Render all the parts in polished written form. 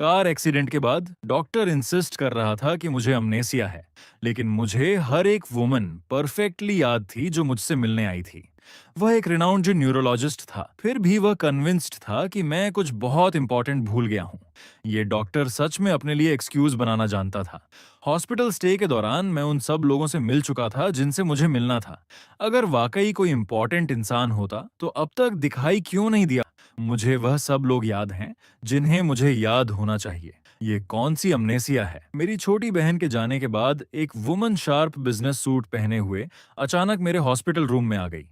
Car accident के बाद doctor insist कर रहा था कि मुझे अमनेसिया है, लेकिन मुझे हर एक वुमन परफेक्टली याद थी जो मुझसे मिलने आई थी। वह एक रिनाउंड न्यूरोलॉजिस्ट था, फिर भी वह कन्विंस्ड था कि मैं कुछ बहुत इंपॉर्टेंट भूल गया हूँ। ये डॉक्टर सच में अपने लिए एक्सक्यूज बनाना जानता था। हॉस्पिटल स्टे के दौरान मैं उन सब लोगों से मिल चुका था जिनसे मुझे मिलना था। अगर वाकई कोई इंपॉर्टेंट इंसान होता तो अब तक दिखाई क्यों नहीं दिया? मुझे वह सब लोग याद हैं जिन्हें मुझे याद होना चाहिए। ये कौन सी अमनेसिया है? मेरी छोटी बहन के जाने के बाद एक वुमन शार्प बिजनेस सूट पहने हुए अचानक मेरे हॉस्पिटल रूम में आ गई।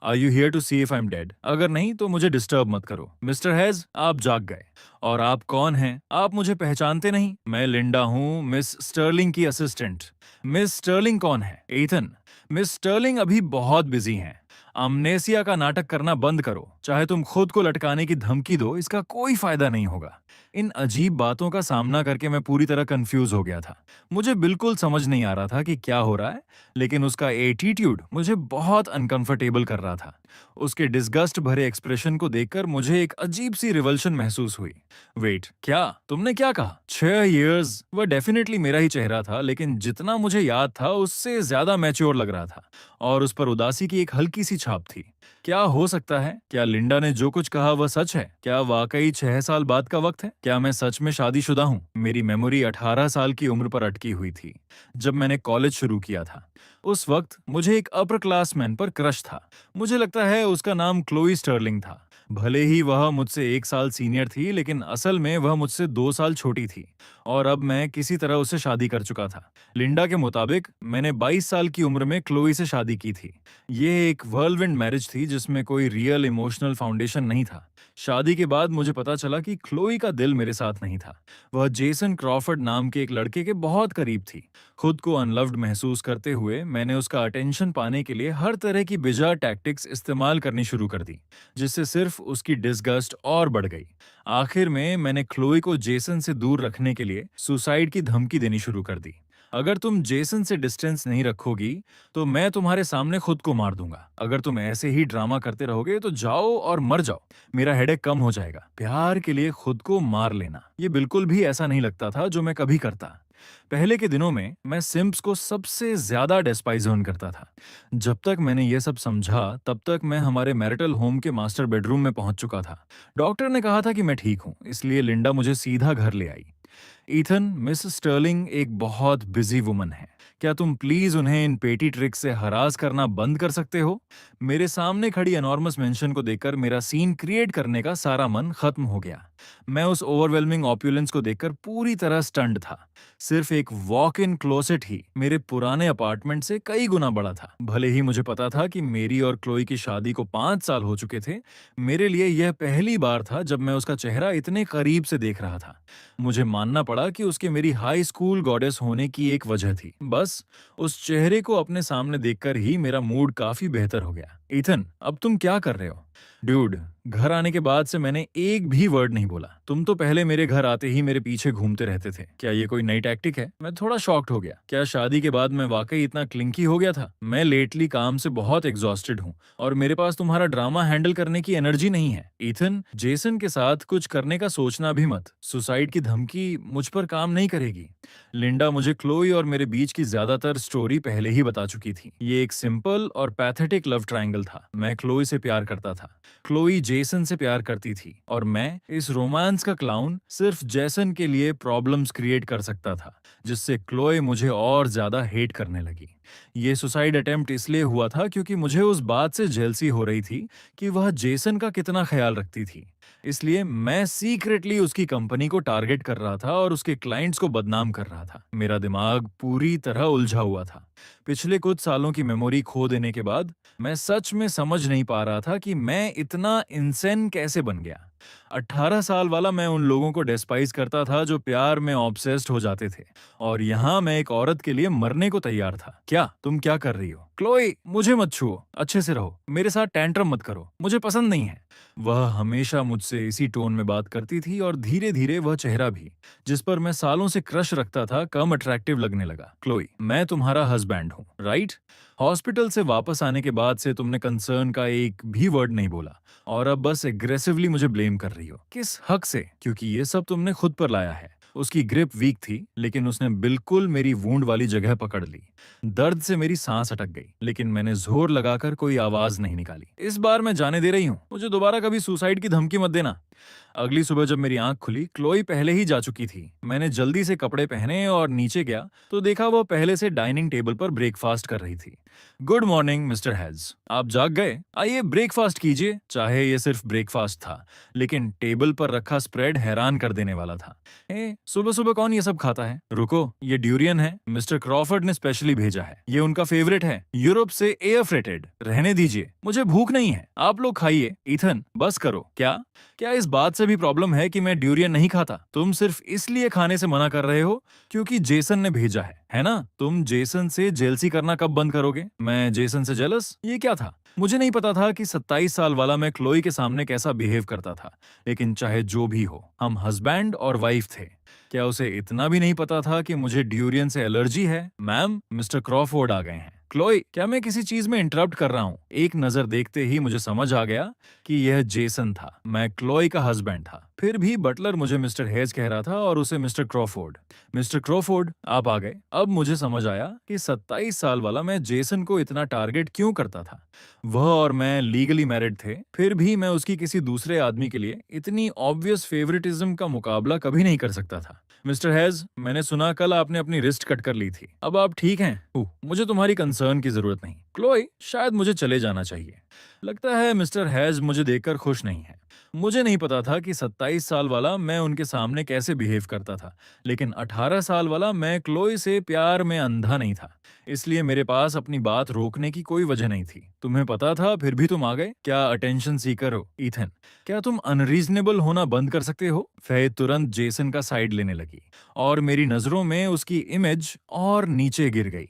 Are you here to see if I am dead? अगर नहीं तो मुझे डिस्टर्ब मत करो। मिस्टर हैज, आप जाग गए। और आप कौन हैं? आप मुझे पहचानते नहीं? मैं लिंडा हूँ, मिस स्टर्लिंग की असिस्टेंट। मिस स्टर्लिंग कौन है? एथन। मिस स्टर्लिंग अभी बहुत बिजी हैं। अमनेसिया का नाटक करना बंद करो। चाहे तुम खुद को लटकाने की धमकी दो, इसका कोई फायदा नहीं होगा। इन अजीब बातों का सामना करके मैं पूरी तरह कंफ्यूज हो गया था। मुझे बिल्कुल समझ नहीं आ रहा था कि क्या हो रहा है, लेकिन उसका एटीट्यूड मुझे बहुत अनकंफर्टेबल कर रहा था। उसके डिस्गस्ट भरे एक्सप्रेशन को देखकर मुझे एक अजीब सी रिवल्शन महसूस हुई। वेट, क्या तुमने क्या कहा? 6 इयर्स? वह डेफिनेटली मेरा ही चेहरा था, लेकिन जितना मुझे याद था उससे ज्यादा मैच्योर लग रहा था, और उस पर उदासी की एक हल्की सी छाप थी। क्या हो सकता है? क्या लिंडा ने जो कुछ कहा वह सच है? क्या वाकई 6 साल बाद का वक्त है? क्या मैं सच में शादीशुदा हूँ? मेरी मेमोरी 18 साल की उम्र पर अटकी हुई थी, जब मैंने कॉलेज शुरू किया था। उस वक्त मुझे एक अपर क्लासमैन पर क्रश था। मुझे लगता है उसका नाम क्लोई स्टर्लिंग था। भले ही वह मुझसे 1 साल सीनियर थी, लेकिन असल में वह मुझसे 2 साल छोटी थी, और अब मैं किसी तरह उससे शादी कर चुका था। लिंडा के मुताबिक मैंने 22 साल की उम्र में क्लोई से शादी की थी। ये एक व्हर्लविंड मैरिज थी जिसमें कोई रियल इमोशनल फाउंडेशन नहीं था। शादी के बाद मुझे पता चला कि क्लोई का दिल मेरे साथ नहीं था। वह जेसन क्रॉफर्ड नाम के एक लड़के के बहुत करीब थी। खुद को अनलव्ड महसूस करते हुए मैंने उसका अटेंशन पाने के लिए हर तरह की बिजार टैक्टिक्स इस्तेमाल करनी शुरू कर दी, जिससे सिर्फ उसकी डिसगस्ट और बढ़ गई। आखिर में मैंने क्लोई को जेसन से दूर रखने के लिए सुसाइड की धमकी देनी शुरू कर दी। अगर तुम जेसन से डिस्टेंस नहीं रखोगी तो मैं तुम्हारे सामने खुद को मार दूंगा। अगर तुम ऐसे ही ड्रामा करते रहोगे तो जाओ और मर जाओ, मेरा हेडेक कम हो जाएगा। प्यार के लिए खुद को मार लेना, ये बिल्कुल भी ऐसा नहीं लगता था जो मैं कभी करता। पहले के दिनों में मैं सिम्प्स को सबसे ज्यादा डेस्पाइज करता था। जब तक मैंने ये सब समझा तब तक मैं हमारे मैरिटल होम के मास्टर बेडरूम में पहुंच चुका था। डॉक्टर ने कहा था कि मैं ठीक हूं, इसलिए लिंडा मुझे सीधा घर ले आई। ईथन, मिस स्टर्लिंग एक बहुत बिजी वुमन है। क्या तुम प्लीज उन्हें इन पेटी ट्रिक से हरास करना बंद कर सकते हो? मेरे सामने खड़ी एनॉर्मस मेंशन को देखकर मेरा सीन क्रिएट करने का सारा मन खत्म हो गया। मैं उस ओवरवेलमिंग ऑप्युलेंस को देखकर पूरी तरह स्टन्ड था। सिर्फ एक वॉक इन क्लोसेट ही मेरे पुराने अपार्टमेंट से कई गुना बड़ा था। भले ही मुझे पता था कि मेरी और क्लोई की शादी को 5 साल हो चुके थे, मेरे लिए यह पहली बार था जब मैं उसका चेहरा इतने करीब से देख रहा था। मुझे मानना पड़ा कि उसके मेरी हाई स्कूल गॉडेस होने की एक वजह थी। बस उस चेहरे को अपने सामने देखकर ही मेरा मूड काफी बेहतर हो गया। ईथन, अब तुम क्या कर रहे हो? ड्यूड, घर आने के बाद से मैंने एक भी वर्ड नहीं बोला। तुम तो पहले मेरे घर आते ही मेरे पीछे घूमते रहते थे। क्या ये कोई नई टैक्टिक है? मैं थोड़ा शॉक्ड हो गया। क्या शादी के बाद मैं वाकई इतना क्लिंकी हो गया था? मैं लेटली काम से बहुत एग्जॉस्टेड हूँ, और मेरे पास तुम्हारा ड्रामा हैंडल करने की एनर्जी नहीं है। ईथन, जेसन के साथ कुछ करने का सोचना भी मत। सुसाइड की धमकी मुझ पर काम नहीं करेगी। लिंडा मुझे क्लोई और मेरे बीच की ज्यादातर स्टोरी पहले ही बता चुकी थी। ये एक सिंपल और पैथेटिक लव ट्रायंगल था। मैं क्लोई से प्यार करता था, क्लोई जेसन से प्यार करती थी, और मैं इस रोमांस का क्लाउन सिर्फ जेसन के लिए प्रॉब्लम्स क्रिएट कर सकता था, जिससे क्लोई मुझे और ज्यादा हेट करने लगी। ये सुसाइड अटेम्प्ट इसलिए हुआ था क्योंकि मुझे उस बात से जेलसी हो रही थी कि वह जेसन का कितना ख्याल रखती थी। इसलिए मैं सीक्रेटली उसकी कंपनी को टारगेट कर रहा था और उसके क्लाइंट्स को बदनाम कर रहा था। मेरा दिमाग पूरी तरह उलझा हुआ था। पिछले कुछ सालों की मेमोरी खो देने के बाद मैं सच में समझ नहीं पा रहा था कि मैं इतना इंसेन कैसे बन गया। 18 साल वाला मैं उन लोगों को डेस्पाइज करता था जो प्यार में ऑब्सेस्ड हो जाते थे, और यहाँ मैं एक औरत के लिए मरने को तैयार था। क्या तुम क्या कर रही हो? क्लोई, मुझे मत छुओ, अच्छे से रहो, मेरे साथ टैंट्रम मत करो, मुझे पसंद नहीं है। वह हमेशा मुझसे इसी टोन में बात करती थी और धीरे धीरे वह चेहरा भी, जिस पर मैं सालों से क्रश रखता था, कम अट्रैक्टिव लगने लगा। क्लोई, मैं तुम्हारा हस्बैंड हूँ, राइट? हॉस्पिटल से वापस आने के बाद से तुमने कंसर्न का एक भी वर्ड नहीं बोला और अब बस एग्रेसिवली मुझे ब्लेम कर रही हो। किस हक से? क्योंकि ये सब तुमने खुद पर लाया है। उसकी ग्रिप वीक थी, लेकिन उसने बिल्कुल मेरी वूंड वाली जगह पकड़ ली। दर्द से मेरी सांस अटक गई, लेकिन मैंने जोर लगाकर कोई आवाज नहीं निकाली। इस बार मैं जाने दे रही हूँ, मुझे दोबारा कभी सुसाइड की धमकी मत देना। अगली सुबह जब मेरी आंख खुली, क्लोई पहले ही जा चुकी थी। मैंने जल्दी से कपड़े पहने और नीचे गया तो देखा वो पहले से डाइनिंग टेबल पर ब्रेकफास्ट कर रही थी। गुड मॉर्निंग मिस्टर हैज, आप जाग गए? आइए ब्रेकफास्ट कीजिए। चाहे ये सिर्फ ब्रेकफास्ट था, लेकिन टेबल पर रखा स्प्रेड हैरान कर देने वाला था। सुबह सुबह कौन ये सब खाता है? रुको, ये ड्यूरियन है, मिस्टर क्रॉफर्ड ने स्पेशली भेजा है। ये उनका फेवरेट है, यूरोप से एयर फ्रेटेड। रहने दीजिए, मुझे भूख नहीं है, आप लोग खाइए। ईथन, बस करो। क्या क्या इस बात से भी प्रॉब्लम है कि मैं ड्यूरियन नहीं खाता? तुम सिर्फ इसलिए खाने से मना कर रहे हो क्योंकि जेसन ने भेजा है ना? तुम जेसन से जेलसी करना कब बंद करोगे? मैं जेसन से जेलस? ये क्या था? मुझे नहीं पता था कि 27 साल वाला मैं क्लोई के सामने कैसा बिहेव करता था, लेकिन चाहे जो भी हो, हम हस्बैंड और वाइफ थे। क्या उसे इतना भी नहीं पता था कि मुझे ड्यूरियन से एलर्जी है? मैम, मिस्टर क्रॉफोर्ड आ गए हैं। क्लोई, क्या मैं किसी चीज में इंटरप्ट कर रहा हूँ? एक नजर देखते ही मुझे समझ आ गया कि यह जेसन था, मैं क्लोई का हस्बैंड था। फिर भी बटलर मुझे मिस्टर हेज कह रहा था और उसे मिस्टर क्रॉफोर्ड। मिस्टर क्रॉफोर्ड, आप आ गए। अब मुझे समझ आया कि 27 साल वाला मैं जेसन को इतना टारगेट क्यों करता था। वह और मैं लीगली मैरिड थे, फिर भी मैं उसकी किसी दूसरे आदमी के लिए इतनी ऑब्वियस फेवरेटिज्म का मुकाबला कभी नहीं कर सकता था। मिस्टर हैज, मैंने सुना कल आपने अपनी रिस्ट कट कर ली थी। अब आप ठीक हैं? मुझे तुम्हारी कंसर्न की जरूरत नहीं। क्लोई, शायद मुझे चले जाना चाहिए। लगता है मिस्टर हैज मुझे देखकर खुश नहीं है। मुझे नहीं पता था कि 27 साल वाला मैं उनके सामने कैसे बिहेव करता था, लेकिन 18 साल वाला मैं क्लोई से प्यार में अंधा नहीं था, इसलिए मेरे पास अपनी बात रोकने की कोई वजह नहीं थी। तुम्हें पता था, फिर भी तुम आ गए। क्या अटेंशन सीकर हो? ईथन, क्या तुम अनरीजनेबल होना बंद कर सकते हो? फे तुरंत जेसन का साइड लेने लगी और मेरी नजरों में उसकी इमेज और नीचे गिर गई।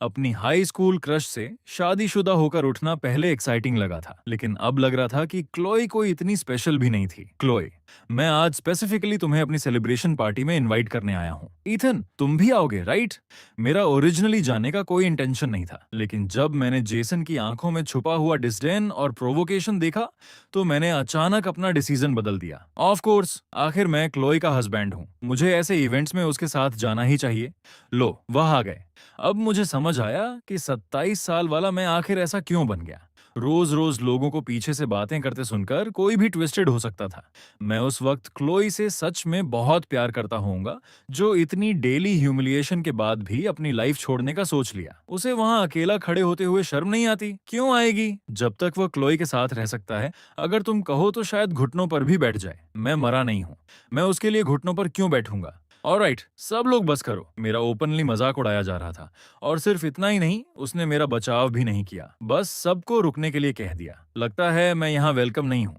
अपनी हाई स्कूल क्रश से शादीशुदा होकर उठना पहले एक्साइटिंग लगा था, लेकिन अब लग रहा था कि क्लोई कोई इतनी स्पेशल भी नहीं थी। क्लोई, मैं आज स्पेसिफिकली तुम्हें अपनी सेलिब्रेशन पार्टी में इनवाइट करने आया हूँ। ईथन, तुम भी आओगे, राइट? मेरा ओरिजिनली जाने का कोई इंटेंशन नहीं था, लेकिन जब मैंने जेसन की आंखों में छुपा हुआ डिस्डेन और प्रोवोकेशन देखा, तो मैंने अचानक अपना डिसीजन बदल दिया। ऑफ कोर्स, आखिर मैं क्लोई का हस्बैंड हूँ, मुझे ऐसे इवेंट्स में उसके साथ जाना ही चाहिए। लो, वह आ गए। अब मुझे समझ आया कि 27 साल वाला मैं आखिर ऐसा क्यों बन गया। रोज रोज लोगों को पीछे से बातें करते सुनकर कोई भी ट्विस्टेड हो सकता था। मैं उस वक्त क्लोई से सच में बहुत प्यार करता होऊंगा, जो इतनी डेली ह्यूमिलिएशन के बाद भी अपनी लाइफ छोड़ने का सोच लिया। उसे वहां अकेला खड़े होते हुए शर्म नहीं आती? क्यों आएगी, जब तक वो क्लोई के साथ रह सकता है। अगर तुम कहो तो शायद घुटनों पर भी बैठ जाए। मैं मरा नहीं हूं, मैं उसके लिए घुटनों पर क्यों बैठूंगा? ऑलराइट, सब लोग बस करो। मेरा ओपनली मजाक उड़ाया जा रहा था, और सिर्फ इतना ही नहीं, उसने मेरा बचाव भी नहीं किया, बस सबको रुकने के लिए कह दिया। लगता है मैं यहाँ वेलकम नहीं हूँ,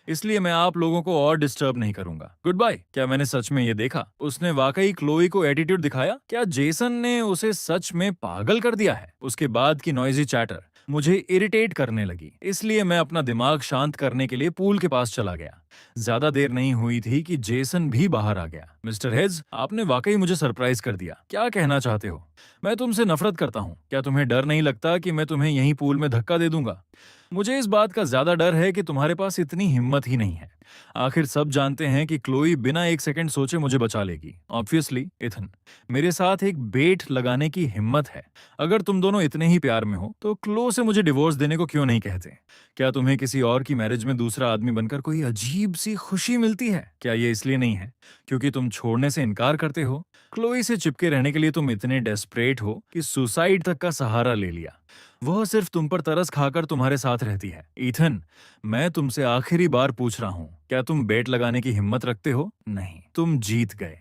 इसलिए मैं आप लोगों को और डिस्टर्ब नहीं करूंगा। Goodbye. क्या मैंने सच में ये देखा? उसने वाकई क्लोई को एटीट्यूड दिखाया? क्या जेसन ने उसे सच में पागल कर दिया है? उसके बाद की नॉइजी चैटर मुझे इरिटेट करने लगी, इसलिए मैं अपना दिमाग शांत करने के लिए पूल के पास चला गया। ज्यादा देर नहीं हुई थी कि जेसन भी बाहर आ गया। मिस्टर हेज, आपने वाकई मुझे सरप्राइज कर दिया। क्या कहना चाहते हो? मैं तुमसे नफरत करता हूँ। क्या तुम्हें डर नहीं लगता कि मैं तुम्हें यहीं पूल में धक्का दे दूंगा? मुझे इस बात का ज्यादा डर है कि तुम्हारे पास इतनी हिम्मत ही नहीं है। आखिर सब जानते हैं कि क्लोई बिना एक सेकंड सोचे मुझे बचा लेगी। ऑब्वियसली, इथन, मेरे साथ एक बेट लगाने की हिम्मत है। अगर तुम दोनों इतने ही प्यार में हो तो क्लो से मुझे डिवोर्स देने को क्यों नहीं कहते? क्या तुम्हें किसी और की मैरिज में दूसरा आदमी बनकर कोई अजीब सी खुशी मिलती है? क्या ये इसलिए नहीं है क्योंकि तुम छोड़ने से इनकार करते हो? क्लोई से चिपके रहने के लिए तुम इतने डेस्परेट हो कि सुसाइड तक का सहारा ले लिया। वह सिर्फ तुम पर तरस खाकर तुम्हारे साथ रहती है। ईथन, मैं तुमसे आखिरी बार पूछ रहा हूँ, क्या तुम बेट लगाने की हिम्मत रखते हो? नहीं, तुम जीत गए।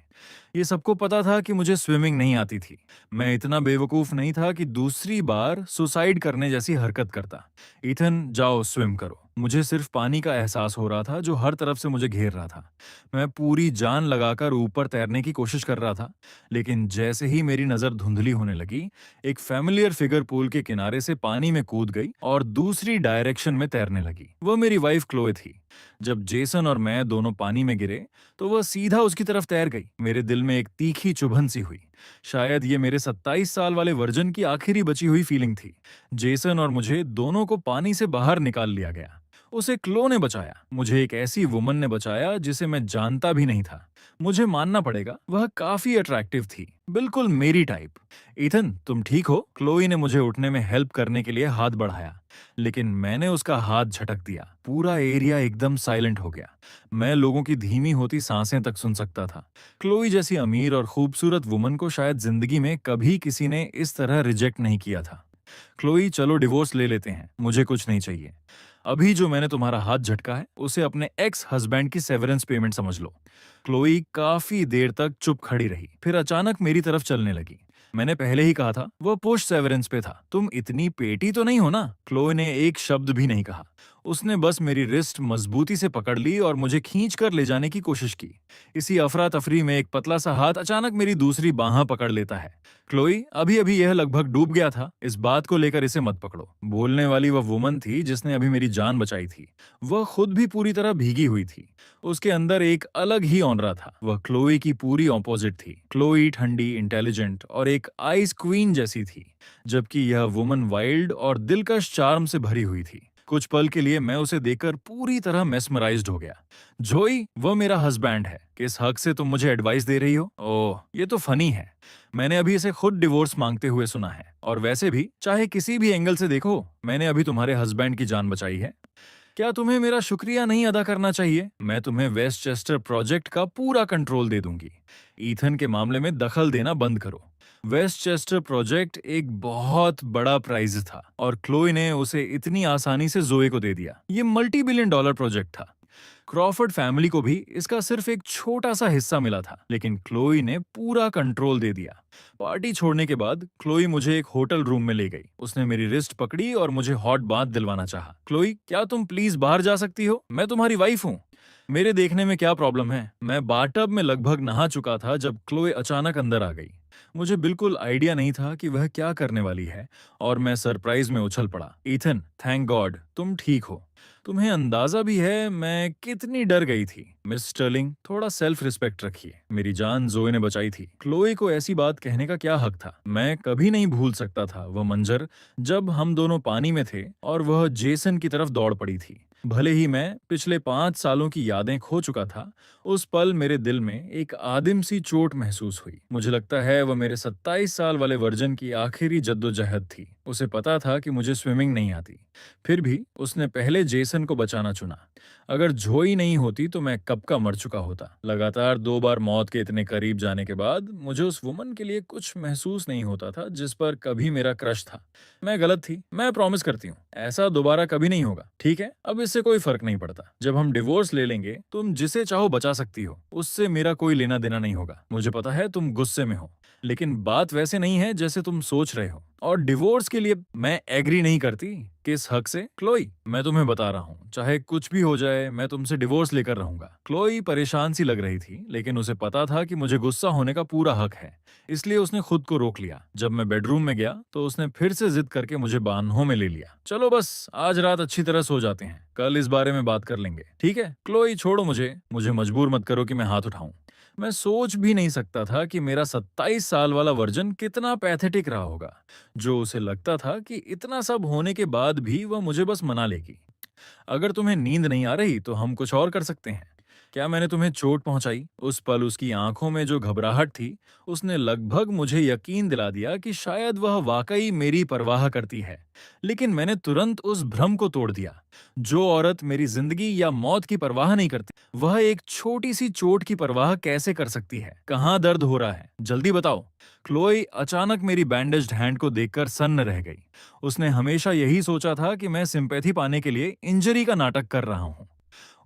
ये सबको पता था कि मुझे स्विमिंग नहीं आती थी। मैं इतना बेवकूफ नहीं था कि दूसरी बार सुसाइड करने जैसी हरकत करता। ईथन, जाओ स्विम करो। मुझे सिर्फ पानी का एहसास हो रहा था जो हर तरफ से मुझे घेर रहा था। मैं पूरी जान लगाकर ऊपर तैरने की कोशिश कर रहा था, लेकिन जैसे ही मेरी नजर धुंधली होने लगी, एक फैमिलियर फिगर पूल के किनारे से पानी में कूद गई और दूसरी डायरेक्शन में तैरने लगी। वो मेरी वाइफ क्लोए थी। जब जेसन और मैं दोनों पानी में गिरे तो वह सीधा उसकी तरफ तैर गई। मेरे दिल में एक तीखी चुभन सी हुई। शायद ये मेरे 27 साल वाले वर्जन की आखिरी बची हुई फीलिंग थी। जेसन और मुझे दोनों को पानी से बाहर निकाल लिया गया। उसे क्लो ने बचाया। मुझे एक ऐसी वुमन ने बचाया जिसे मैं जानता भी नहीं था। मुझे मानना पड़ेगा, वह काफी अट्रैक्टिव थी, बिल्कुल मेरी टाइप। ईथन, तुम ठीक हो? क्लोई ने मुझे उठने में हेल्प करने के लिए हाथ बढ़ाया, लेकिन मैंने उसका हाथ झटक दिया। पूरा एरिया एकदम साइलेंट हो गया। मैं लोगों की धीमी होती सांसें तक सुन सकता था। क्लोई जैसी अमीर और खूबसूरत वुमन को शायद जिंदगी में कभी किसी ने इस तरह रिजेक्ट नहीं किया था। क्लोई, चलो डिवोर्स ले लेते हैं, मुझे कुछ नहीं चाहिए। अभी जो मैंने तुम्हारा हाथ झटका है उसे अपने एक्स हस्बैंड की सेवरेंस पेमेंट समझ लो। क्लोई काफी देर तक चुप खड़ी रही, फिर अचानक मेरी तरफ चलने लगी। मैंने पहले ही कहा था वो पोस्ट सेवरेंस पे था। तुम इतनी पेटी तो नहीं हो ना? क्लोई ने एक शब्द भी नहीं कहा। उसने बस मेरी रिस्ट मजबूती से पकड़ ली और मुझे खींच कर ले जाने की कोशिश की। इसी अफरा तफरी में एक पतला सा हाथ अचानक मेरी दूसरी बांह पकड़ लेता है। क्लोई, अभी अभी यह लगभग डूब गया था, इस बात को लेकर इसे मत पकड़ो। बोलने वाली वह वुमन थी जिसने अभी मेरी जान बचाई थी। वह खुद भी पूरी तरह भीगी हुई थी। उसके अंदर एक अलग ही ऑनरा था। वह क्लोई की पूरी ऑपोजिट थी। क्लोई ठंडी, इंटेलिजेंट और एक आइस क्वीन जैसी थी, जबकि यह वुमन वाइल्ड और दिलकश चार्म से भरी हुई थी। कुछ पल के लिए मैं उसे देखकर पूरी तरह मेस्मराइज्ड हो गया। जोई, वह मेरा हस्बैंड है। किस हक से तुम मुझे एडवाइस दे रही हो? ओह, ये तो फनी है। मैंने अभी इसे खुद डिवोर्स मांगते हुए सुना है। और वैसे भी, चाहे किसी भी एंगल से देखो, मैंने अभी तुम्हारे हस्बैंड की जान बचाई है। क्या तुम्हें मेरा शुक्रिया नहीं अदा करना चाहिए? मैं तुम्हें वेस्टचेस्टर प्रोजेक्ट का पूरा कंट्रोल दे दूंगी। ईथन के मामले में दखल देना बंद करो। वेस्टचेस्टर प्रोजेक्ट एक बहुत बड़ा प्राइज था और क्लोई ने उसे इतनी आसानी से जोए को दे दिया। ये मल्टी बिलियन डॉलर प्रोजेक्ट था। क्रॉफर्ड फैमिली को भी इसका सिर्फ एक छोटा सा हिस्सा मिला था, लेकिन क्लोई ने पूरा कंट्रोल दे दिया। पार्टी छोड़ने के बाद क्लोई मुझे एक होटल रूम में ले गई। उसने मेरी रिस्ट पकड़ी और मुझे हॉट बाथ दिलवाना चाहा। क्लोई, क्या तुम प्लीज बाहर जा सकती हो? मैं तुम्हारी वाइफ हूँ। मेरे देखने में क्या प्रॉब्लम है? मैं बाथटब में लगभग नहा चुका था जब क्लोई अचानक अंदर आ गई। मुझे बिल्कुल आइडिया नहीं था कि वह क्या करने वाली है और मैं सरप्राइज में उछल पड़ा। ईथन, थैंक गॉड तुम ठीक हो। तुम्हें अंदाजा भी है मैं कितनी डर गई थी। मिस स्टर्लिंग, थोड़ा सेल्फ रिस्पेक्ट रखिए। मेरी जान जोए ने बचाई थी। क्लोई को ऐसी बात कहने का क्या हक था? मैं कभी नहीं भूल सकता था वह मंजर जब हम दोनों पानी में थे और वह जेसन की तरफ दौड़ पड़ी थी। भले ही मैं पिछले 5 सालों की यादें खो चुका था, उस पल मेरे दिल में एक आदिम सी चोट महसूस हुई। मुझे लगता है वह मेरे 27 साल वाले वर्जन की आखिरी जद्दोजहद थी। उसे पता था कि मुझे स्विमिंग नहीं आती, फिर भी उसने पहले जेसन को बचाना चुना। अगर जोई नहीं होती तो मैं कब का मर चुका होता। लगातार 2 बार मौत के इतने करीब जाने के बाद मुझे उस वुमन के लिए कुछ महसूस नहीं होता था जिस पर कभी मेरा क्रश था। मैं गलत थी, मैं प्रॉमिस करती हूँ ऐसा दोबारा कभी नहीं होगा। ठीक है, अब इससे कोई फर्क नहीं पड़ता। जब हम डिवोर्स ले लेंगे तुम जिसे चाहो बचा सकती हो, उससे मेरा कोई लेना देना नहीं होगा। मुझे पता है तुम गुस्से में हो, लेकिन बात वैसे नहीं है जैसे तुम सोच रहे हो। और डिवोर्स के लिए मैं एग्री नहीं करती। किस हक से? क्लोई, मैं तुम्हें बता रहा हूँ, चाहे कुछ भी हो जाए मैं तुमसे डिवोर्स लेकर रहूंगा। क्लोई परेशान सी लग रही थी, लेकिन उसे पता था कि मुझे गुस्सा होने का पूरा हक है, इसलिए उसने खुद को रोक लिया। जब मैं बेडरूम में गया तो उसने फिर से जिद करके मुझे बाहों में ले लिया। चलो बस आज रात अच्छी तरह सो जाते हैं, कल इस बारे में बात कर लेंगे, ठीक है? क्लोई, छोड़ो मुझे मजबूर मत करो कि मैं हाथ उठाऊं। मैं सोच भी नहीं सकता था कि मेरा 27 साल वाला वर्जन कितना पैथेटिक रहा होगा, जो उसे लगता था कि इतना सब होने के बाद भी वह मुझे बस मना लेगी। अगर तुम्हें नींद नहीं आ रही तो हम कुछ और कर सकते हैं। क्या मैंने तुम्हें चोट पहुंचाई? उस पल उसकी आंखों में जो घबराहट थी, उसने लगभग मुझे यकीन दिला दिया कि शायद वह वाकई मेरी परवाह करती है। लेकिन मैंने तुरंत उस भ्रम को तोड़ दिया। जो औरत मेरी जिंदगी या मौत की परवाह नहीं करती, वह एक छोटी सी चोट की परवाह कैसे कर सकती है? कहाँ दर्द हो रहा है, जल्दी बताओ। क्लोई अचानक मेरी बैंडेज्ड हैंड को देखकर सन्न रह गई। उसने हमेशा यही सोचा था कि मैं सिंपैथी पाने के लिए इंजरी का नाटक कर रहा हूँ।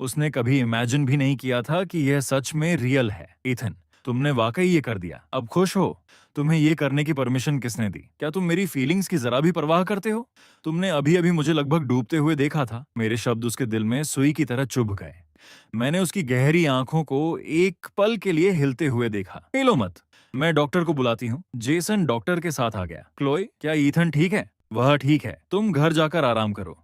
उसने कभी इमेजिन भी नहीं किया था कि यह सच में रियल है। ईथन, तुमने वाकई ये कर दिया, अब खुश हो? तुम्हें ये करने की परमिशन किसने दी? क्या तुम मेरी फीलिंग्स की जरा भी परवाह करते हो? तुमने अभी अभी मुझे लगभग डूबते हुए देखा था। मेरे शब्द उसके दिल में सुई की तरह चुभ गए। मैंने उसकी गहरी आंखों को एक पल के लिए हिलते हुए देखा। हिलो मत, मैं डॉक्टर को बुलाती हूँ। जेसन डॉक्टर के साथ आ गया। क्लोई, क्या ईथन ठीक है? वह ठीक है, तुम घर जाकर आराम करो।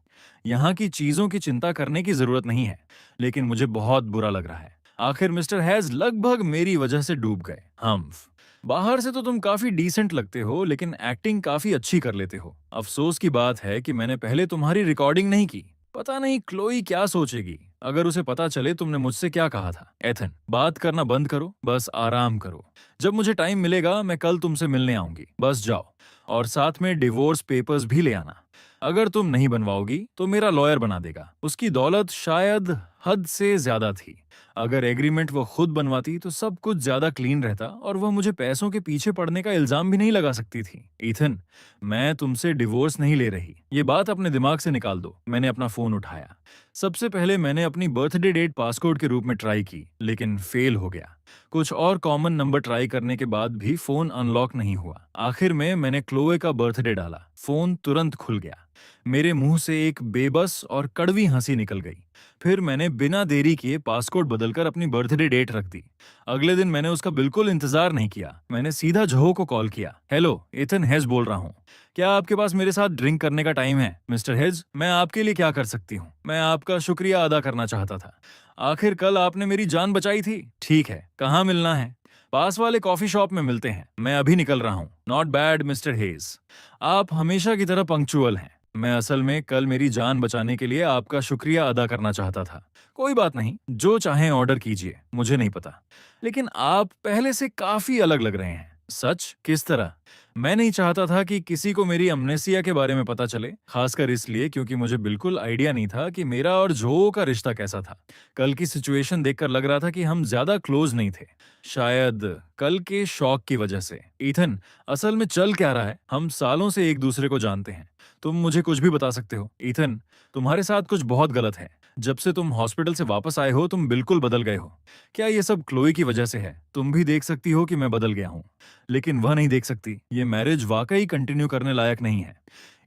यहाँ की चीजों की चिंता करने की जरूरत नहीं है, लेकिन मुझे बहुत बुरा लग रहा है। आखिर मिस्टर हैज लगभग मेरी वजह से डूब गए। हम्फ, बाहर से तो तुम काफी डिसेंट लगते हो, लेकिन एक्टिंग काफी अच्छी कर लेते हो। अफसोस की बात है कि मैंने पहले तुम्हारी रिकॉर्डिंग नहीं की। पता नहीं क्लोई क्या सोचेगी अगर उसे पता चले तुमने मुझसे क्या कहा था। एथन, बात करना बंद करो, बस आराम करो। जब मुझे टाइम मिलेगा मैं कल तुमसे मिलने आऊंगी। बस जाओ, और साथ में डिवोर्स पेपर्स भी ले आना। अगर तुम नहीं बनवाओगी तो मेरा लॉयर बना देगा। उसकी दौलत शायद हद से ज्यादा थी। अगर एग्रीमेंट वो खुद बनवाती तो सब कुछ ज्यादा क्लीन रहता और वह मुझे पैसों के पीछे पड़ने का इल्जाम भी नहीं लगा सकती थी। ईथन, मैं तुमसे डिवोर्स नहीं ले रही, ये बात अपने दिमाग से निकाल दो। मैंने अपना फोन उठाया। सबसे पहले मैंने अपनी बर्थडे डेट पासकोड के रूप में ट्राई की, लेकिन फेल हो गया। कुछ और कॉमन नंबर ट्राई करने के बाद भी फोन अनलॉक नहीं हुआ। आखिर में मैंने क्लोए का बर्थडे डाला। फोन तुरंत खुल गया। मेरे मुंह से एक बेबस और कड़वी हंसी निकल गई। फिर मैंने बिना देरी किए पासकोड बदलकर अपनी बर्थडे डेट रख दी। अगले दिन मैंने उसका बिल्कुल इंतजार नहीं किया। मैंने सीधा जोहो को कॉल किया। हेलो, एथन हेज बोल रहा हूँ। क्या आपके पास मेरे साथ ड्रिंक करने का टाइम है? मिस्टर हेज, मैं आपके लिए क्या कर सकती हूँ? मैं आपका शुक्रिया अदा करना चाहता था। आखिर कल आपने मेरी जान बचाई थी। ठीक है, कहाँ मिलना है? पास वाले कॉफी शॉप में मिलते हैं। मैं अभी निकल रहा हूँ। नॉट बैड मिस्टर हेज, आप हमेशा की तरह पंक्चुअल हैं। मैं असल में कल मेरी जान बचाने के लिए आपका शुक्रिया अदा करना चाहता था। कोई बात नहीं, जो चाहें ऑर्डर कीजिए, मुझे नहीं पता। लेकिन आप पहले से काफी अलग लग रहे हैं। सच? किस तरह? मैं नहीं चाहता था कि किसी को मेरी अमनेसिया के बारे में पता चले, खासकर इसलिए क्योंकि मुझे बिल्कुल आइडिया नहीं था कि मेरा और जो का रिश्ता कैसा था। कल की सिचुएशन देखकर लग रहा था कि हम ज्यादा क्लोज नहीं थे, शायद कल के शॉक की वजह से। ईथन, असल में चल क्या रहा है? हम सालों से एक दूसरे को जानते हैं। तुम मुझे कुछ भी बता सकते हो। ईथन, तुम्हारे साथ कुछ बहुत गलत है। जब से तुम हॉस्पिटल से वापस आए हो तुम बिल्कुल बदल गए हो। क्या ये सब क्लोई की वजह से है? तुम भी देख सकती हो कि मैं बदल गया हूँ, लेकिन वह नहीं देख सकती। ये मैरिज वाकई कंटिन्यू करने लायक नहीं है।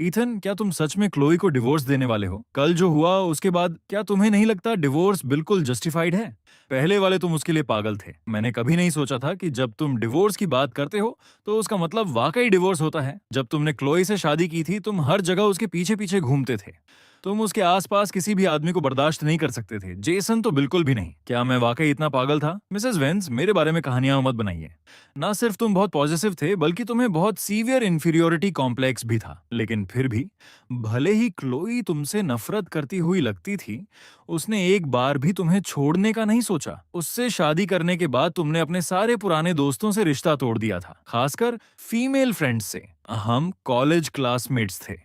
ईथन, क्या तुम सच में क्लोई को डिवोर्स देने वाले हो? कल जो हुआ उसके बाद क्या तुम्हें नहीं लगता डिवोर्स बिल्कुल जस्टिफाइड है? पहले वाले तुम उसके लिए पागल थे। मैंने कभी नहीं सोचा था कि जब तुम डिवोर्स की बात करते हो तो उसका मतलब वाकई डिवोर्स होता है। जब तुमने क्लोई से शादी की थी तुम हर जगह उसके पीछे पीछे घूमते थे। तुम उसके आसपास किसी भी आदमी को बर्दाश्त नहीं कर सकते थे। जेसन तो बिल्कुल भी नहीं। क्या मैं वाकई इतना पागल था? मिसेस वेंस, मेरे बारे में कहानियां मत बनाइए। ना सिर्फ तुम बहुत पॉजिटिव थे, बल्कि तुम्हें बहुत सीवियर इंफीरियोरिटी कॉम्प्लेक्स भी था। लेकिन फिर भी, भले ही क्लोई तुमसे नफरत करती हुई लगती थी, उसने एक बार भी तुम्हें छोड़ने का नहीं सोचा। उससे शादी करने के बाद तुमने अपने सारे पुराने दोस्तों से रिश्ता तोड़ दिया था, खासकर फीमेल फ्रेंड्स से। हम कॉलेज क्लासमेट्स थे,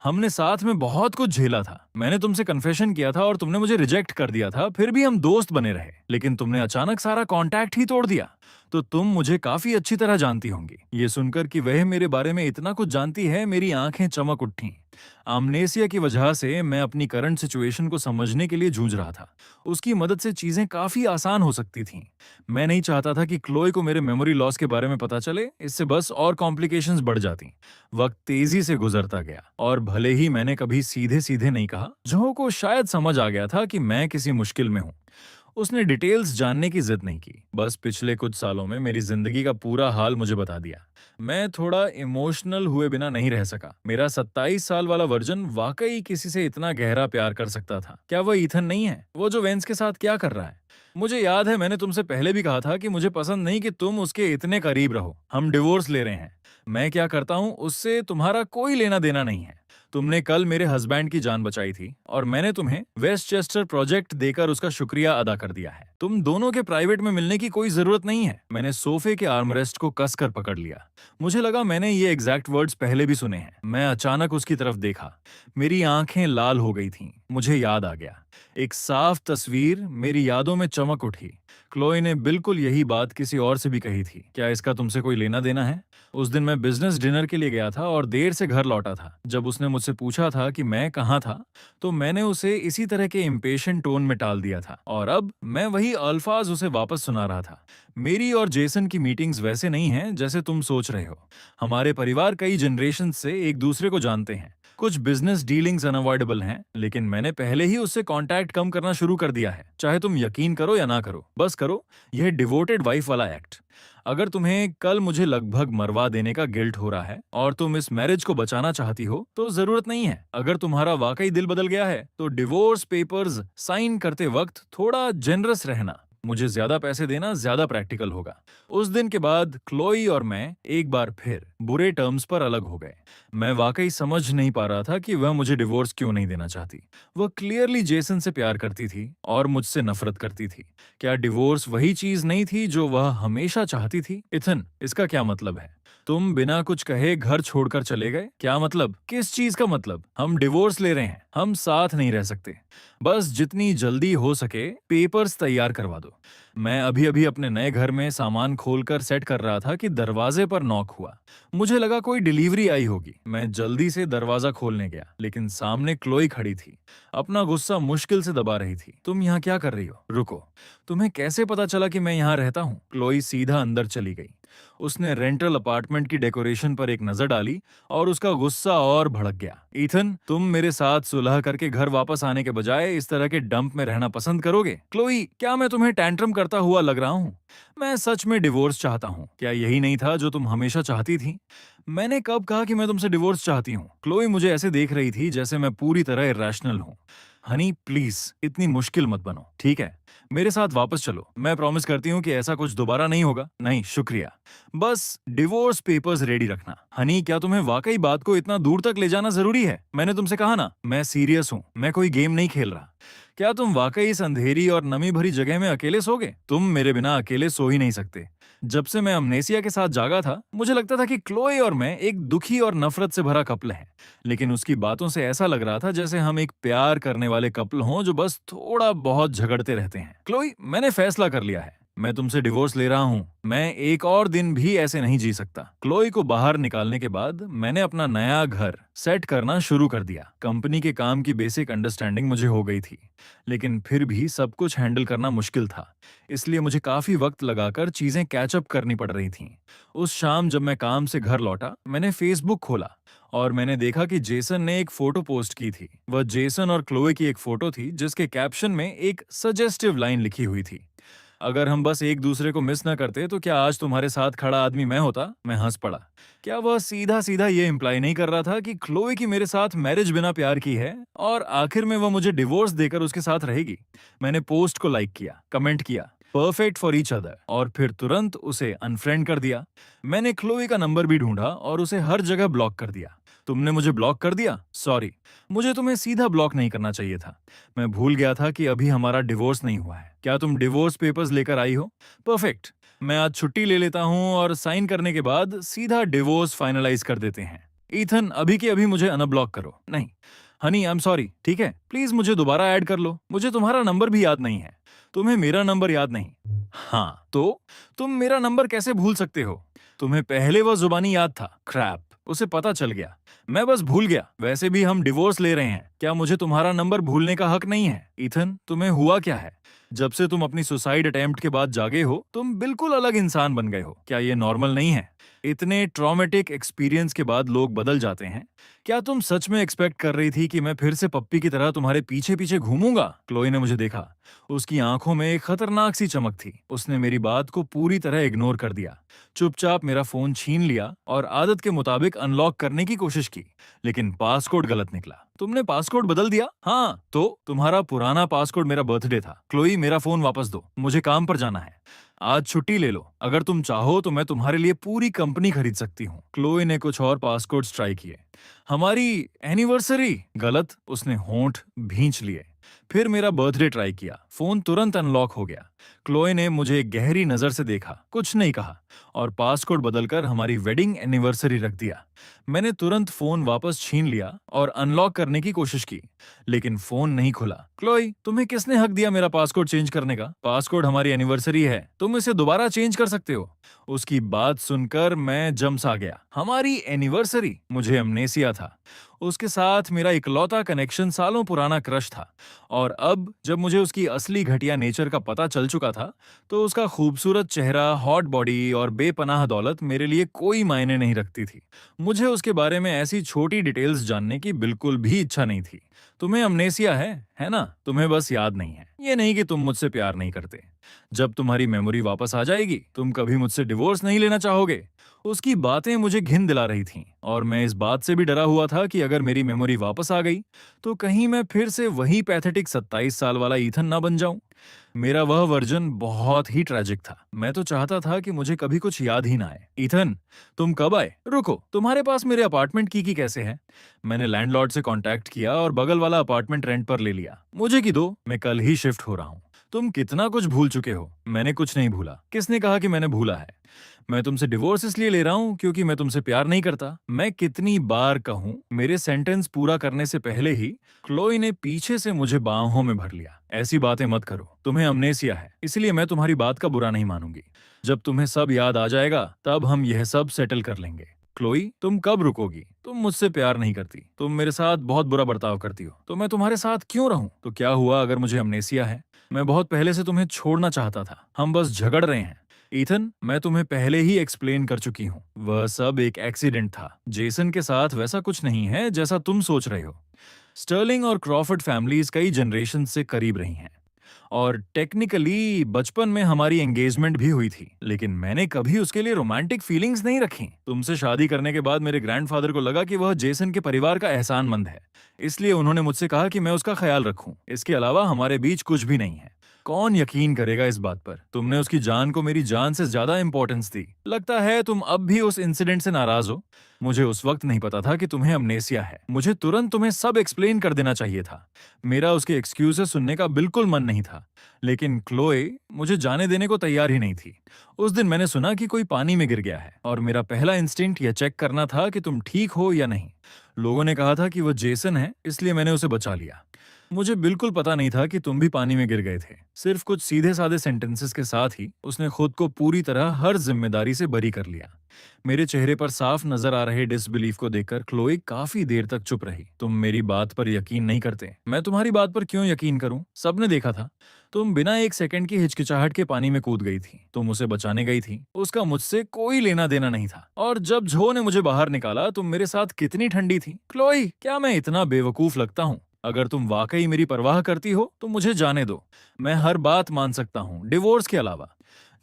हमने साथ में बहुत कुछ झेला था। मैंने तुमसे कन्फेशन किया था और तुमने मुझे रिजेक्ट कर दिया था, फिर भी हम दोस्त बने रहे। लेकिन तुमने अचानक सारा कांटेक्ट ही तोड़ दिया। तो तुम मुझे काफी अच्छी तरह जानती होंगी। ये सुनकर कि वह मेरे बारे में इतना कुछ जानती है, मेरी आंखें चमक उठी। आमनेसिया की वजह से मैं अपनी करंट सिचुएशन को समझने के लिए जूझ रहा था। उसकी मदद से चीजें काफी आसान हो सकती थीं। मैं नहीं चाहता था कि क्लोई को मेरे मेमोरी लॉस के बारे में पता चले, इससे बस और कॉम्प्लिकेशंस बढ़ जाती। वक्त तेजी से गुजरता गया और भले ही मैंने कभी सीधे सीधे नहीं कहा, जो को शायद समझ आ गया था कि मैं किसी मुश्किल में हूँ। उसने डिटेल्स जानने की जिद नहीं की, बस पिछले कुछ सालों में मेरी जिंदगी का पूरा हाल मुझे बता दिया। मैं थोड़ा इमोशनल हुए बिना नहीं रह सका। मेरा 27 साल वाला वर्जन वाकई किसी से इतना गहरा प्यार कर सकता था। क्या वह ईथन नहीं है, वो जो वेंस के साथ क्या कर रहा है? मुझे याद है मैंने तुमसे पहले भी कहा था कि मुझे पसंद नहीं कि तुम उसके इतने करीब रहो। हम डिवोर्स ले रहे हैं। मैं क्या करता हूँ उससे तुम्हारा कोई लेना देना नहीं है। तुमने कल मेरे हस्बैंड की जान बचाई थी और मैंने तुम्हें वेस्टचेस्टर प्रोजेक्ट देकर उसका शुक्रिया अदा कर दिया है। तुम दोनों के प्राइवेट में मिलने की कोई जरूरत नहीं है। मैंने सोफे के आर्मरेस्ट को कसकर पकड़ लिया। मुझे लगा मैंने ये एग्जैक्ट वर्ड्स पहले भी सुने हैं। मैं अचानक उसकी तरफ देखा। मेरी आंखें लाल हो गई थीं। मुझे याद आ गया। एक साफ तस्वीर मेरी यादों में चमक उठी। क्लोई ने बिल्कुल यही बात किसी और से भी कही थी। क्या इसका तुमसे कोई लेना देना है? उस दिन मैं बिजनेस डिनर के लिए गया था और देर से घर लौटा था। जब उसने उसने मुझसे पूछा था कि मैं कहाँ था, तो मैंने उसे इसी तरह के इम्पेशेंट टोन में टाल दिया था और अब मैं वही अल्फाज उसे वापस सुना रहा था। मेरी और जेसन की मीटिंग्स वैसे नहीं हैं जैसे तुम सोच रहे हो। हमारे परिवार कई जनरेशन से एक दूसरे को जानते हैं। कुछ बिजनेस डीलिंग्स अनअवॉइडेबल हैं, लेकिन मैंने पहले ही उससे कांटेक्ट कम करना शुरू कर दिया है। चाहे तुम यकीन करो या ना करो, बस करो। यह डिवोटेड वाइफ वाला एक्ट। अगर तुम्हें कल मुझे लगभग मरवा देने का गिल्ट हो रहा है और तुम इस मैरिज को बचाना चाहती हो, तो जरूरत नहीं है। अगर तुम्हारा वाकई दिल बदल गया है तो डिवोर्स पेपर्स साइन करते वक्त थोड़ा जेनरस रहना। मुझे ज्यादा पैसे देना ज्यादा प्रैक्टिकल होगा। उस दिन के बाद क्लोई और मैं एक बार फिर बुरे टर्म्स पर अलग हो गए। मैं वाकई समझ नहीं पा रहा था कि वह मुझे डिवोर्स क्यों नहीं देना चाहती। वह क्लियरली जेसन से प्यार करती थी और मुझसे नफरत करती थी। क्या डिवोर्स वही चीज नहीं थी जो वह हमेशा चाहती थी? इथन, इसका क्या मतलब है? तुम बिना कुछ कहे घर छोड़कर चले गए? क्या मतलब? किस चीज का मतलब? हम डिवोर्स ले रहे हैं, हम साथ नहीं रह सकते। बस जितनी जल्दी हो सके पेपर्स तैयार करवा दो। मैं अभी अभी अपने नए घर में सामान खोलकर सेट कर रहा था कि दरवाजे पर नॉक हुआ। मुझे लगा कोई डिलीवरी आई होगी। मैं जल्दी से दरवाजा खोलने गया, लेकिन सामने क्लोई खड़ी थी। अपना गुस्सा मुश्किल से दबा रही थी। तुम यहाँ क्या कर रही हो? रुको, तुम्हें कैसे पता चला कि मैं यहाँ रहता हूँ? क्लोई सीधा अंदर चली गई। उसने रेंटल अपार्टमेंट की डेकोरेशन पर एक नजर डाली और उसका गुस्सा और भड़क गया। ईथन, तुम मेरे साथ सुलह करके घर वापस आने के बजाय इस तरह के डंप में रहना पसंद करोगे? क्लोई, क्या मैं तुम्हें टैंट्रम करता हुआ लग रहा हूँ? मैं सच में डिवोर्स चाहता हूँ। क्या यही नहीं था जो तुम हमेशा चाहती थी? मैंने कब कहा कि मैं तुमसे डिवोर्स चाहती हूँ? क्लोई मुझे ऐसे देख रही थी जैसे मैं पूरी तरह इरेशनल हूँ। हनी, प्लीज इतनी मुश्किल मत बनो, ठीक है? मेरे साथ वापस चलो। मैं प्रॉमिस करती हूँ कि ऐसा कुछ दोबारा नहीं होगा। नहीं, शुक्रिया। बस डिवोर्स पेपर्स रेडी रखना। हनी, क्या तुम्हें वाकई बात को इतना दूर तक ले जाना जरूरी है? मैंने तुमसे कहा ना, मैं सीरियस हूँ। मैं कोई गेम नहीं खेल रहा। क्या तुम वाकई इस अंधेरी और नमी भरी जगह में अकेले सोगे? तुम मेरे बिना अकेले सो ही नहीं सकते। जब से मैं अमनेसिया के साथ जागा था, मुझे लगता था कि क्लोए और मैं एक दुखी और नफरत से भरा कपल हैं। लेकिन उसकी बातों से ऐसा लग रहा था जैसे हम एक प्यार करने वाले कपल हों जो बस थोड़ा बहुत झगड़ते रहते हैं। क्लोई, मैंने फैसला कर लिया है। मैं तुमसे डिवोर्स ले रहा हूँ। मैं एक और दिन भी ऐसे नहीं जी सकता। क्लोई को बाहर निकालने के बाद मैंने अपना नया घर सेट करना शुरू कर दिया। कंपनी के काम की बेसिक अंडरस्टैंडिंग मुझे हो गई थी, लेकिन फिर भी सब कुछ हैंडल करना मुश्किल था। इसलिए मुझे काफी वक्त लगाकर चीजें कैचअप करनी पड़ रही थीं। उस शाम जब मैं काम से घर लौटा, मैंने फेसबुक खोला और मैंने देखा कि जेसन ने एक फोटो पोस्ट की थी। वह जेसन और क्लोए की एक फोटो थी जिसके कैप्शन में एक सजेस्टिव लाइन लिखी हुई थी। अगर हम बस एक दूसरे को मिस न करते तो क्या आज तुम्हारे साथ खड़ा आदमी मैं होता? मैं हंस पड़ा। क्या वह सीधा सीधा ये इम्प्लाई नहीं कर रहा था कि क्लोए की मेरे साथ मैरिज बिना प्यार की है और आखिर में वह मुझे डिवोर्स देकर उसके साथ रहेगी? मैंने पोस्ट को लाइक किया, कमेंट किया, परफेक्ट फॉर ईच अदर, और फिर तुरंत उसे अनफ्रेंड कर दिया। मैंने क्लोए का नंबर भी ढूंढा और उसे हर जगह ब्लॉक कर दिया। तुमने मुझे ब्लॉक कर दिया? सॉरी, मुझे तुम्हें सीधा ब्लॉक नहीं करना चाहिए था। मैं भूल गया था कि अभी हमारा डिवोर्स नहीं हुआ है। क्या तुम डिवोर्स पेपर्स लेकर आई हो? परफेक्ट। मैं आज छुट्टी ले लेता हूँ और साइन करने के बाद सीधा डिवोर्स फाइनलाइज कर देते हैं। ईथन, अभी के अभी मुझे अनब्लॉक करो। नहीं हनी, आई एम सॉरी, ठीक है? प्लीज मुझे दोबारा ऐड कर लो। मुझे तुम्हारा नंबर भी याद नहीं है। तुम्हें मेरा नंबर याद नहीं? हाँ, तो तुम मेरा नंबर कैसे भूल सकते हो? तुम्हें पहले वह जुबानी याद था। क्रैप, उसे पता चल गया। मैं बस भूल गया। वैसे भी हम डिवोर्स ले रहे हैं। क्या मुझे तुम्हारा नंबर भूलने का हक नहीं है? ईथन, तुम्हें हुआ क्या है? जब से तुम अपनी सुसाइड अटेम्प्ट के बाद जागे हो, तुम बिल्कुल अलग इंसान बन गए हो। क्या ये नॉर्मल नहीं है? इतने ट्रॉमेटिक एक्सपीरियंस के बाद लोग बदल जाते हैं। क्या तुम सच में एक्सपेक्ट कर रही थी कि मैं फिर से पप्पी की तरह तुम्हारे पीछे पीछे घूमूंगा? क्लोई ने मुझे देखा। उसकी आंखों में एक खतरनाक सी चमक थी। उसने मेरी बात को पूरी तरह इग्नोर कर दिया। चुपचाप मेरा फोन छीन लिया और आदत के मुताबिक अनलॉक करने की कोशिश की, लेकिन पासकोड गलत निकला। तुमने पासकोड बदल दिया? हाँ, तो तुम्हारा पुराना पासकोड मेरा बर्थडे था। क्लोई, मेरा फोन वापस दो। मुझे काम पर जाना है। आज छुट्टी ले लो। अगर तुम चाहो तो मैं तुम्हारे लिए पूरी कंपनी खरीद सकती हूँ। क्लोई ने कुछ और पासकोड्स ट्राई किए। हमारी एनिवर्सरी? गलत। उसने होंठ भींच लिए। फिर मेरा बर्थडे ट्राई किया। फोन तुरंत अनलॉक हो गया। क्लोए ने मुझे एक गहरी नजर से देखा, कुछ नहीं कहा और पासकोड बदलकर हमारी वेडिंग एनिवर्सरी रख दिया। मैंने तुरंत फोन वापस छीन लिया और अनलॉक करने की कोशिश की, लेकिन फोन नहीं खुला। क्लोई, तुम्हें किसने हक दिया मेरा पासकोड चेंज करने का? पासकोड हमारी एनिवर्सरी है, तुम इसे दोबारा चेंज कर सकते हो। उसकी बात सुनकर मैं जमसा गया। हमारी एनिवर्सरी? मुझे अमनेसिया था। उसके साथ मेरा इकलौता कनेक्शन सालों पुराना क्रश था, और अब जब मुझे उसकी असली घटिया नेचर का पता चल चुका था, तो उसका खूबसूरत चेहरा, हॉट बॉडी और बेपनाह दौलत मेरे लिए कोई मायने नहीं रखती थी। मुझे उसके बारे में ऐसी छोटी डिटेल्स जानने की बिल्कुल भी इच्छा नहीं थी। तुम्हें अमनेसिया है ना? तुम्हें बस याद नहीं है। ये नहीं कि तुम मुझसे प्यार नहीं करते। जब तुम्हारी मेमोरी वापस आ जाएगी, तुम कभी मुझसे डिवोर्स नहीं लेना चाहोगे। उसकी बातें मुझे घिन दिला रही थीं, और मैं इस बात से भी डरा हुआ था कि अगर मेरी मेमोरी वापस आ गई, तो कहीं मैं फिर से वही पैथेटिक 27 साल वाला ईथन ना बन जाऊं। मेरा वह वर्जन बहुत ही ट्रेजिक था। मैं तो चाहता था कि मुझे कभी कुछ याद ही ना आए। ईथन, तुम कब आए? रुको, तुम्हारे पास मेरे अपार्टमेंट की कैसे है? मैंने लैंडलॉर्ड से कांटेक्ट किया और बगल वाला अपार्टमेंट रेंट पर ले लिया। मुझे की दो, मैं कल ही शिफ्ट हो रहा हूँ। तुम कितना कुछ भूल चुके हो। मैंने कुछ नहीं भूला। किसने कहा कि मैंने भूला है? मैं तुमसे डिवोर्स इसलिए ले रहा हूँ क्योंकि मैं तुमसे प्यार नहीं करता। मैं कितनी बार कहूँ? मेरे सेंटेंस पूरा करने से पहले ही क्लोई ने पीछे से मुझे बाहों में भर लिया। ऐसी बातें मत करो, तुम्हें अमनेसिया है, इसलिए मैं तुम्हारी बात का बुरा नहीं मानूंगी। जब तुम्हें सब याद आ जाएगा, तब हम यह सब सेटल कर लेंगे। क्लोई, तुम कब रुकोगी? तुम मुझसे प्यार नहीं करती, तुम मेरे साथ बहुत बुरा बर्ताव करती हो, तो मैं तुम्हारे साथ क्यों रहूं? तो क्या हुआ अगर मुझे अमनेसिया है? मैं बहुत पहले से तुम्हें छोड़ना चाहता था, हम बस झगड़ रहे हैं। ईथन, मैं तुम्हें पहले ही एक्सप्लेन कर चुकी हूँ, वह सब एक एक्सीडेंट था। जेसन के साथ वैसा कुछ नहीं है जैसा तुम सोच रहे हो। स्टर्लिंग और क्रॉफर्ड फैमिलीज कई जनरेशन से करीब रही हैं, और टेक्निकली बचपन में हमारी एंगेजमेंट भी हुई थी, लेकिन मैंने कभी उसके लिए रोमांटिक फीलिंग्स नहीं रखी। तुमसे शादी करने के बाद मेरे ग्रैंडफादर को लगा कि वह जेसन के परिवार का एहसानमंद है, इसलिए उन्होंने मुझसे कहा कि मैं उसका ख्याल रखूं। इसके अलावा हमारे बीच कुछ भी नहीं है। कौन यकीन करेगा इस बात पर? तुमने उसकी जान को मेरी जान से ज्यादा इंपॉर्टेंस दी। लगता है तुम अब भी उस इंसिडेंट से नाराज हो। मुझे उस वक्त नहीं पता था कि तुम्हें अमनेसिया है। मुझे तुरंत तुम्हें सब एक्सप्लेन कर देना चाहिए था। मेरा उसके एक्सक्यूजेस सुनने का बिल्कुल मन नहीं था, लेकिन क्लोए मुझे जाने देने को तैयार ही नहीं थी। उस दिन मैंने सुना कि कोई पानी में गिर गया है, और मेरा पहला इंस्टिंक्ट यह चेक करना था कि तुम ठीक हो या नहीं। लोगों ने कहा था कि वह जेसन है, इसलिए मैंने उसे बचा लिया। मुझे बिल्कुल पता नहीं था कि तुम भी पानी में गिर गए थे। सिर्फ कुछ सीधे साधे सेंटेंसेस के साथ ही उसने खुद को पूरी तरह हर जिम्मेदारी से बरी कर लिया। मेरे चेहरे पर साफ नजर आ रहे डिसबिलीफ को देखकर क्लोई काफी देर तक चुप रही। तुम मेरी बात पर यकीन नहीं करते। मैं तुम्हारी बात पर क्यों यकीन करूं? सबने देखा था, तुम बिना एक सेकंड की हिचकिचाहट के पानी में कूद गई थी। तुम उसे बचाने गई थी, उसका मुझसे कोई लेना देना नहीं था। और जब जो ने मुझे बाहर निकाला, तुम मेरे साथ कितनी ठंडी थी। क्लोई, क्या मैं इतना बेवकूफ लगता हूँ? अगर तुम वाकई मेरी परवाह करती हो तो मुझे जाने दो। मैं हर बात मान सकता हूँ, डिवोर्स के अलावा।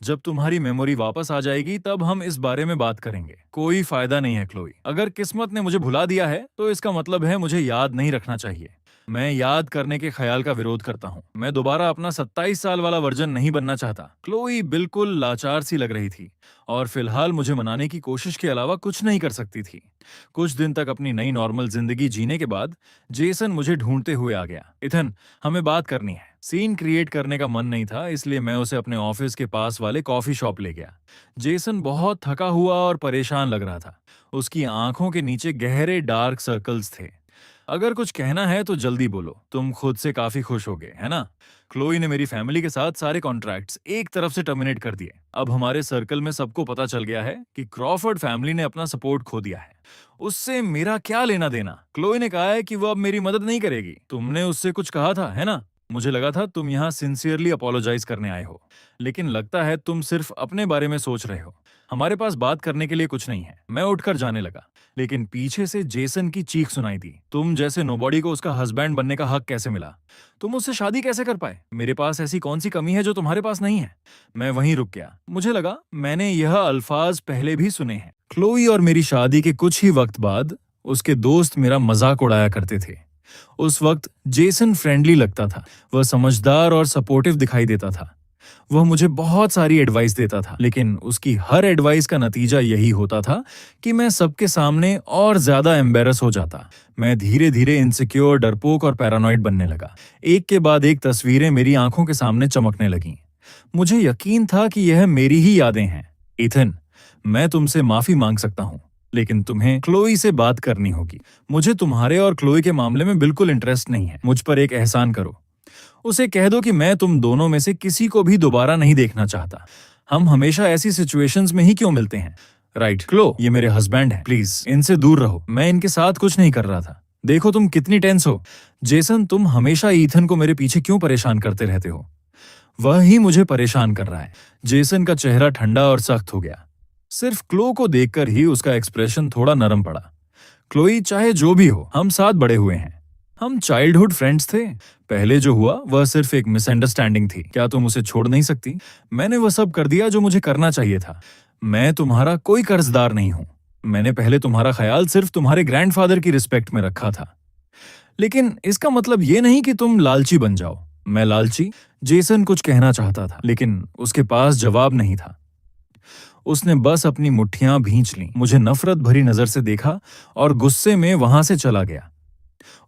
जब तुम्हारी मेमोरी वापस आ जाएगी, तब हम इस बारे में बात करेंगे। कोई फायदा नहीं है क्लोई। अगर किस्मत ने मुझे भुला दिया है, तो इसका मतलब है मुझे याद नहीं रखना चाहिए। मैं याद करने के ख्याल का विरोध करता हूँ। मैं दोबारा अपना 27 साल वाला वर्जन नहीं बनना चाहता। क्लोई बिल्कुल लाचार सी लग रही थी, और फिलहाल मुझे मनाने की कोशिश के अलावा कुछ नहीं कर सकती थी। कुछ दिन तक अपनी नई नॉर्मल जिंदगी जीने के बाद जेसन मुझे ढूंढते हुए आ गया। इथन, हमें बात करनी है। सीन क्रिएट करने का मन नहीं था, इसलिए मैं उसे अपने ऑफिस के पास वाले कॉफी शॉप ले गया। जेसन बहुत थका हुआ और परेशान लग रहा था। उसकी आंखों के नीचे गहरे डार्क सर्कल्स थे। अगर कुछ कहना है तो जल्दी बोलो, तुम खुद से काफी खुश होगे, है ना? क्लोई ने मेरी फैमिली के साथ सारे कॉन्ट्रैक्ट्स एक तरफ से टर्मिनेट कर दिए। अब हमारे सर्कल में सबको पता चल गया है कि क्रॉफर्ड फैमिली ने अपना सपोर्ट खो दिया है। उससे मेरा क्या लेना देना? क्लोई ने कहा है कि वो अब मेरी मदद नहीं करेगी। तुमने उससे कुछ कहा था, है ना? मुझे लगा था तुम यहाँ सिंसियरली अपोलोजाइज करने आए हो, लेकिन लगता है तुम सिर्फ अपने बारे में सोच रहे हो। हमारे पास बात करने के लिए कुछ नहीं है। मैं उठकर जाने लगा, लेकिन पीछे से जेसन की चीख सुनाई दी। तुम जैसे नोबॉडी को उसका हस्बैंड बनने का हक कैसे मिला? तुम उससे शादी कैसे कर पाए? मेरे पास ऐसी कौन सी कमी है जो तुम्हारे पास नहीं है? मैं वहीं रुक गया। मुझे लगा मैंने यह अल्फाज पहले भी सुने हैं। क्लोई और मेरी शादी के कुछ ही वक्त बाद उसके दोस्त मेरा मजाक उड़ाया करते थे। उस वक्त जेसन फ्रेंडली लगता था। वह समझदार और सपोर्टिव दिखाई देता था। वह मुझे बहुत सारी एडवाइस देता था, लेकिन उसकी हर एडवाइस का नतीजा यही होता था कि मैं सबके सामने और ज्यादा एम्बेरस हो जाता। मैं धीरे धीरे इनसिक्योर, डरपोक और पैरानॉइड बनने लगा। एक के बाद एक तस्वीरें मेरी आंखों के सामने चमकने लगीं। मुझे यकीन था कि यह मेरी ही यादें हैं। इथन, मैं तुमसे माफी मांग सकता हूँ, लेकिन तुम्हें क्लोई से बात करनी होगी। मुझे तुम्हारे और क्लोई के मामले में बिल्कुल इंटरेस्ट नहीं है। मुझ पर एक एहसान करो, उसे कह दो कि मैं तुम दोनों में से किसी को भी दोबारा नहीं देखना चाहता। हम हमेशा ऐसी सिचुएशंस में ही क्यों मिलते हैं? राइट क्लो, ये मेरे हस्बैंड हैं, प्लीज इनसे दूर रहो। मैं इनके साथ कुछ नहीं कर रहा था। देखो तुम कितनी टेंस हो। जेसन, तुम हमेशा ईथन को मेरे पीछे क्यों परेशान करते रहते हो? वह ही मुझे परेशान कर रहा है। जेसन का चेहरा ठंडा और सख्त हो गया। सिर्फ क्लो को देखकर ही उसका एक्सप्रेशन थोड़ा नरम पड़ा। क्लोई, चाहे जो भी हो, हम साथ बड़े हुए हैं। हम चाइल्डहुड फ्रेंड्स थे। पहले जो हुआ वह सिर्फ एक मिसअंडरस्टैंडिंग थी। क्या तुम उसे छोड़ नहीं सकती? मैंने वह सब कर दिया जो मुझे करना चाहिए था। मैं तुम्हारा कोई कर्जदार नहीं हूं। मैंने पहले तुम्हारा ख्याल सिर्फ तुम्हारे ग्रैंडफादर की रिस्पेक्ट में रखा था। लेकिन इसका मतलब ये नहीं कि तुम लालची बन जाओ। मैं लालची? जेसन कुछ कहना चाहता था, लेकिन उसके पास जवाब नहीं था। उसने बस अपनी मुट्ठियां भींच लीं, मुझे नफरत भरी नजर से देखा और गुस्से में वहां से चला गया।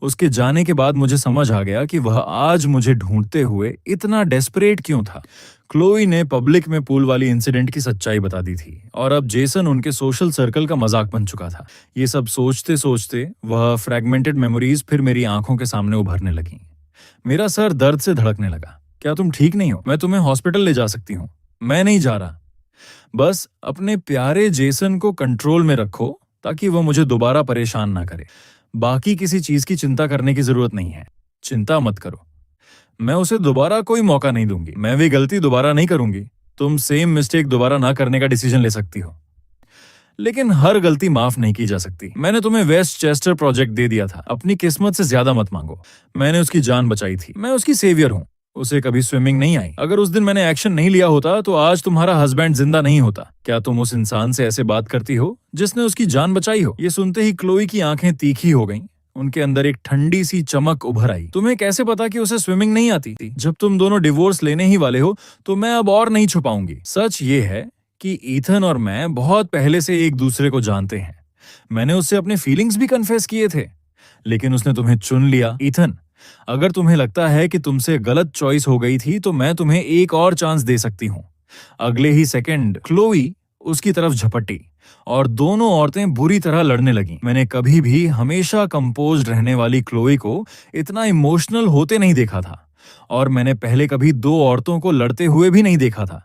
उसके जाने के बाद मुझे समझ आ गया कि वह आज मुझे ढूंढते हुए इतना डेस्परेट क्यों था। क्लोई ने पब्लिक में पूल वाली इंसिडेंट की सच्चाई बता दी थी और अब जेसन उनके सोशल सर्कल का मजाक बन चुका था। ये सब सोचते सोचते वह फ्रैगमेंटेड मेमोरीज फिर मेरी आंखों के सामने उभरने लगी। मेरा सर दर्द से धड़कने लगा। क्या तुम ठीक नहीं हो? मैं तुम्हें हॉस्पिटल ले जा सकती हूँ। मैं नहीं जा रहा। बस अपने प्यारे जेसन को कंट्रोल में रखो ताकि वह मुझे दोबारा परेशान ना करे। बाकी किसी चीज की चिंता करने की जरूरत नहीं है। चिंता मत करो, मैं उसे दोबारा कोई मौका नहीं दूंगी। मैं भी गलती दोबारा नहीं करूंगी। तुम सेम मिस्टेक दोबारा ना करने का डिसीजन ले सकती हो, लेकिन हर गलती माफ नहीं की जा सकती। मैंने तुम्हें वेस्ट चेस्टर प्रोजेक्ट दे दिया था। अपनी किस्मत से ज्यादा मत मांगो। मैंने उसकी जान बचाई थी। मैं उसकी सेवियर हूँ। उसे कभी स्विमिंग नहीं आई। अगर उस दिन मैंने एक्शन नहीं लिया होता तो आज तुम्हारा हस्बैंड जिंदा नहीं होता। क्या तुम उस इंसान से ऐसे बात करती हो जिसने उसकी जान बचाई हो? ये सुनते ही क्लोई की आंखें तीखी हो गईं। उनके अंदर एक ठंडी सी चमक उभर आई। तुम्हें कैसे पता कि उसे स्विमिंग नहीं आती थी? जब तुम दोनों डिवोर्स लेने ही वाले हो तो मैं अब और नहीं छुपाऊंगी। सच ये है कि ईथन और मैं बहुत पहले से एक दूसरे को जानते हैं। मैंने उससे अपने फीलिंग्स भी कन्फेस किए थे, लेकिन उसने तुम्हें चुन लिया। ईथन, अगर तुम्हें लगता है कि तुमसे गलत चॉइस हो गई थी तो मैं तुम्हें एक और चांस दे सकती हूँ। अगले ही सेकंड क्लोई उसकी तरफ झपटी और दोनों औरतें बुरी तरह लड़ने लगीं। मैंने कभी भी हमेशा कंपोज्ड रहने वाली क्लोई को इतना इमोशनल होते नहीं देखा था, और मैंने पहले कभी दो औरतों को लड़ते हुए भी नहीं देखा था।